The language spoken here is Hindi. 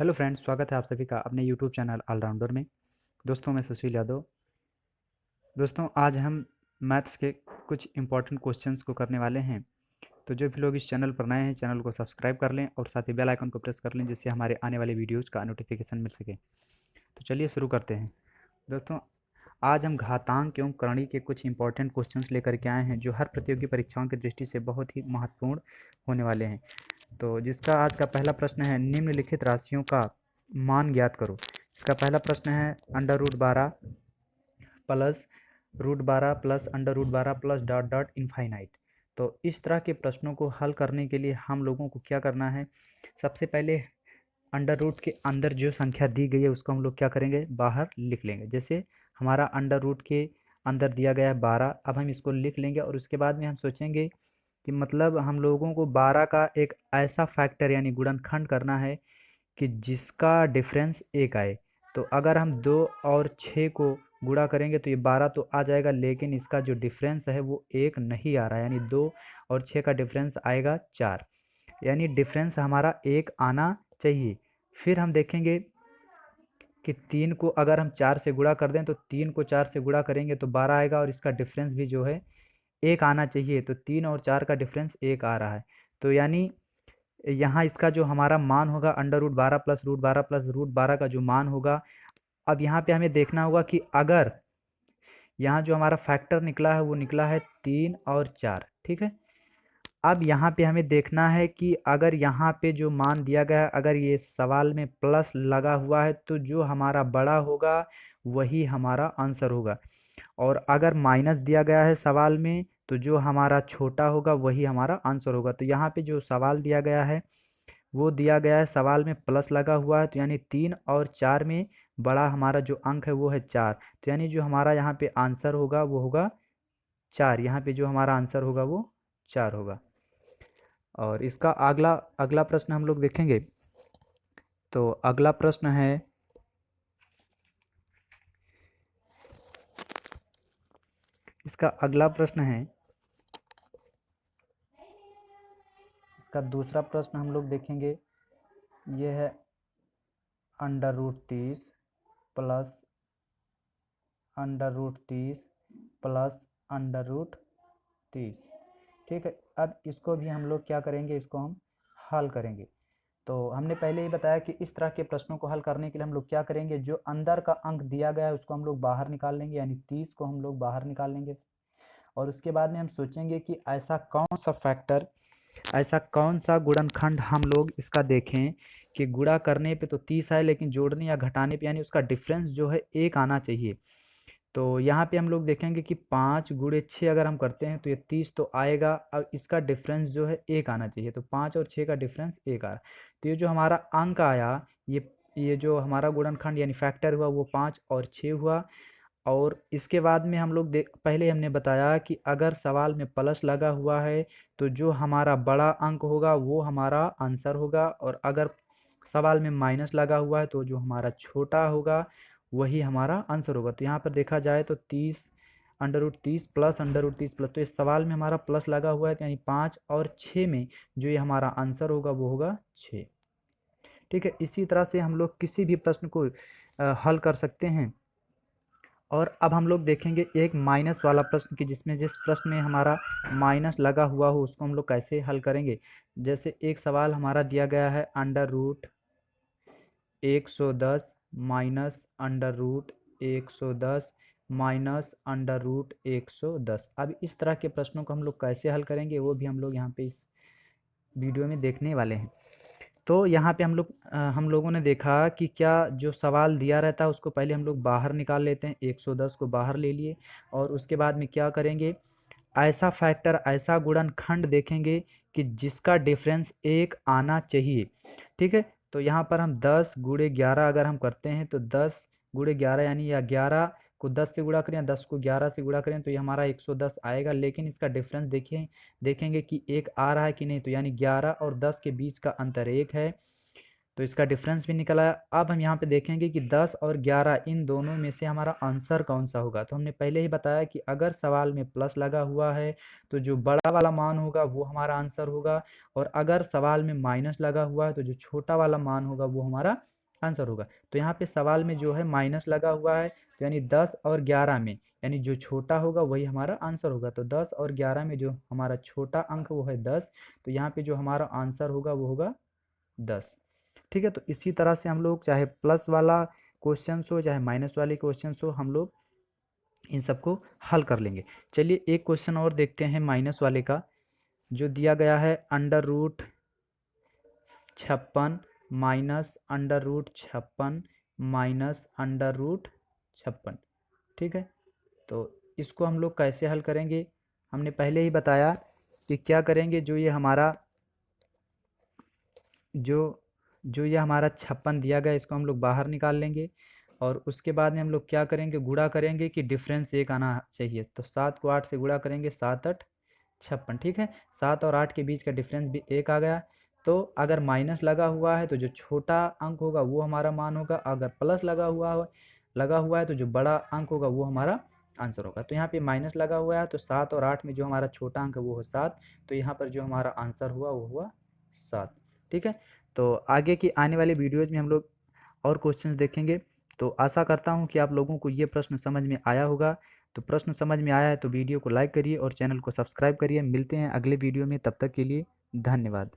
हेलो फ्रेंड्स, स्वागत है आप सभी का अपने यूट्यूब चैनल ऑलराउंडर में। दोस्तों, मैं सुशील यादव। दोस्तों, आज हम मैथ्स के कुछ इंपॉर्टेंट क्वेश्चंस को करने वाले हैं। तो जो भी लोग इस चैनल पर नए हैं, चैनल को सब्सक्राइब कर लें और साथ ही बेल आइकन को प्रेस कर लें, जिससे हमारे आने वाले वीडियोज़ का नोटिफिकेशन मिल सके। तो चलिए शुरू करते हैं। दोस्तों, आज हम घातांक एवं करणी के कुछ इंपॉर्टेंट क्वेश्चंस लेकर के आए हैं, जो हर प्रतियोगी परीक्षाओं की दृष्टि से बहुत ही महत्वपूर्ण होने वाले हैं। तो जिसका आज का पहला प्रश्न है, निम्नलिखित राशियों का मान ज्ञात करो। इसका पहला प्रश्न है √12 plus √12 plus √12 plus dot dot infinite. तो इस तरह के प्रश्नों को हल करने के लिए हम लोगों को क्या करना है, सबसे पहले अंडर रूट के अंदर जो संख्या दी गई है उसको हम लोग क्या करेंगे, बाहर लिख लेंगे। जैसे हमारा अंडर रूट के अंदर दिया गया है 12, अब हम इसको लिख लेंगे और उसके बाद में हम सोचेंगे कि मतलब हम लोगों को 12 का एक ऐसा फैक्टर यानी गुणनखंड करना है कि जिसका डिफरेंस एक आए। तो अगर हम 2 और 6 को गुणा करेंगे तो ये 12 तो आ जाएगा, लेकिन इसका जो डिफरेंस है वो एक नहीं आ रहा है, यानी 2 और 6 का डिफरेंस आएगा 4, यानी डिफरेंस हमारा एक आना चाहिए। फिर हम देखेंगे कि 3 को अगर हम 4 से गुणा कर दें तो 3 को 4 से गुणा करेंगे तो 12 आएगा और इसका डिफरेंस भी जो है एक आना चाहिए। तो 3 और 4 का डिफरेंस एक आ रहा है। तो यानी यहाँ इसका जो हमारा मान होगा √12 प्लस √12 प्लस √12 का जो मान होगा, अब यहाँ पे हमें देखना होगा कि अगर यहाँ जो हमारा फैक्टर निकला है वो निकला है 3 और 4, ठीक है। अब यहाँ पे हमें देखना है कि अगर यहाँ पे जो मान दिया गया है, अगर ये सवाल में प्लस लगा हुआ है तो जो हमारा बड़ा होगा वही हमारा आंसर होगा, और अगर माइनस दिया गया है सवाल में तो जो हमारा छोटा होगा वही हमारा आंसर होगा। तो यहाँ पे जो सवाल दिया गया है वो दिया गया है, सवाल में प्लस लगा हुआ है, तो यानी 3 और 4 में बड़ा हमारा जो अंक है वो है 4। तो यानी जो हमारा यहाँ पे आंसर होगा वो होगा 4। यहाँ पे जो हमारा आंसर होगा वो 4 होगा। और इसका अगला अगला प्रश्न हम लोग देखेंगे। तो अगला प्रश्न है, इसका अगला प्रश्न है, इसका दूसरा प्रश्न हम लोग देखेंगे। ये है √30 प्लस √30 प्लस √30, ठीक है। अब इसको भी हम लोग क्या करेंगे, इसको हम हल करेंगे। तो हमने पहले ही बताया कि इस तरह के प्रश्नों को हल करने के लिए हम लोग क्या करेंगे, जो अंदर का अंक दिया गया है उसको हम लोग बाहर निकाल लेंगे, यानी 30 को हम लोग बाहर निकाल लेंगे। और उसके बाद में हम सोचेंगे कि ऐसा कौन सा फैक्टर, ऐसा कौन सा गुणनखंड हम लोग इसका देखें कि गुणा करने पे तो 30 आए, लेकिन जोड़ने या घटाने पे यानी उसका डिफरेंस जो है एक आना चाहिए। तो यहाँ पे हम लोग देखेंगे कि 5 × 6 अगर हम करते हैं तो ये 30 तो आएगा। अब इसका डिफरेंस जो है एक आना चाहिए, तो 5 और 6 का डिफरेंस एक आ रहा। तो ये जो हमारा अंक आया, ये जो हमारा गुणनखंड यानी फैक्टर हुआ वो 5 और 6 हुआ। और इसके बाद में हम लोग पहले हमने बताया कि अगर सवाल में प्लस लगा हुआ है तो जो हमारा बड़ा अंक होगा वो हमारा आंसर होगा, और अगर सवाल में माइनस लगा हुआ है तो जो हमारा छोटा होगा वही हमारा आंसर होगा। तो यहाँ पर देखा जाए तो 30 √30 प्लस √30 प्लस, तो इस सवाल में हमारा प्लस लगा हुआ है, तो यानी 5 और 6 में जो ये हमारा आंसर होगा वो होगा 6, ठीक है। इसी तरह से हम लोग किसी भी प्रश्न को हल कर सकते हैं। और अब हम लोग देखेंगे एक माइनस वाला प्रश्न की, जिसमें जिस प्रश्न में हमारा माइनस लगा हुआ हो उसको हम लोग कैसे हल करेंगे। जैसे एक सवाल हमारा दिया गया है √110 माइनस √110 माइनस √110। अब इस तरह के प्रश्नों को हम लोग कैसे हल करेंगे वो भी हम लोग यहाँ पे इस वीडियो में देखने वाले हैं। तो यहाँ पे हम लोगों ने देखा कि क्या जो सवाल दिया रहता है उसको पहले हम लोग बाहर निकाल लेते हैं, 110 को बाहर ले लिए, और उसके बाद में क्या करेंगे, ऐसा फैक्टर, ऐसा गुणनखंड देखेंगे कि जिसका डिफरेंस एक आना चाहिए, ठीक है। तो यहाँ पर हम 10 × 11 अगर हम करते हैं तो 10 × 11 यानी या 11 को 10 से गुणा करें या 10 को 11 से गुणा करें तो ये हमारा 110 आएगा, लेकिन इसका डिफरेंस देखेंगे कि एक आ रहा है कि नहीं। तो यानी 11 और 10 के बीच का अंतर एक है, तो इसका डिफरेंस भी निकल आया। अब हम यहाँ पे देखेंगे कि 10 और 11 इन दोनों में से हमारा आंसर कौन सा होगा। तो हमने पहले ही बताया कि अगर सवाल में प्लस लगा हुआ है तो जो बड़ा वाला मान होगा वो हमारा आंसर होगा, और अगर सवाल में माइनस लगा हुआ है तो जो छोटा वाला मान होगा वो हमारा आंसर होगा। तो यहाँ पे सवाल में जो है माइनस लगा हुआ है, तो यानी 10 और 11 में यानी जो छोटा होगा वही हमारा आंसर होगा। तो 10 और 11 में जो हमारा छोटा अंक वो है 10, तो यहाँ पे जो हमारा आंसर होगा वो होगा 10। ठीक है, तो इसी तरह से हम लोग चाहे प्लस वाला क्वेश्चन हो चाहे माइनस वाले क्वेश्चन हो, हम लोग इन सबको हल कर लेंगे। चलिए एक क्वेश्चन और देखते हैं माइनस वाले का, जो दिया गया है √56 माइनस √56 माइनस √56। ठीक है, तो इसको हम लोग कैसे हल करेंगे, हमने पहले ही बताया कि क्या करेंगे। जो ये हमारा ये हमारा 56 दिया गया, इसको हम लोग बाहर निकाल लेंगे, और उसके बाद में हम लोग क्या करेंगे, गुणा करेंगे कि डिफरेंस 1 आना चाहिए। तो 7 को 8 से गुणा करेंगे, 7 8 56। ठीक है, 7 और 8 के बीच का डिफरेंस भी 1 आ गया। तो अगर माइनस लगा हुआ है तो जो छोटा अंक होगा वो हमारा मान होगा, अगर प्लस लगा हुआ है तो जो बड़ा अंक होगा वो हमारा आंसर होगा। तो यहाँ पे माइनस लगा हुआ है तो 7 और 8 में जो हमारा छोटा अंक है वो है 7, तो यहाँ पर जो हमारा आंसर हुआ वो हुआ 7। ठीक है, तो आगे की आने वाली वीडियोज़ में हम लोग और क्वेश्चंस देखेंगे। तो आशा करता हूँ कि आप लोगों को ये प्रश्न समझ में आया होगा। तो प्रश्न समझ में आया है तो वीडियो को लाइक करिए और चैनल को सब्सक्राइब करिए। मिलते हैं अगले वीडियो में, तब तक के लिए धन्यवाद।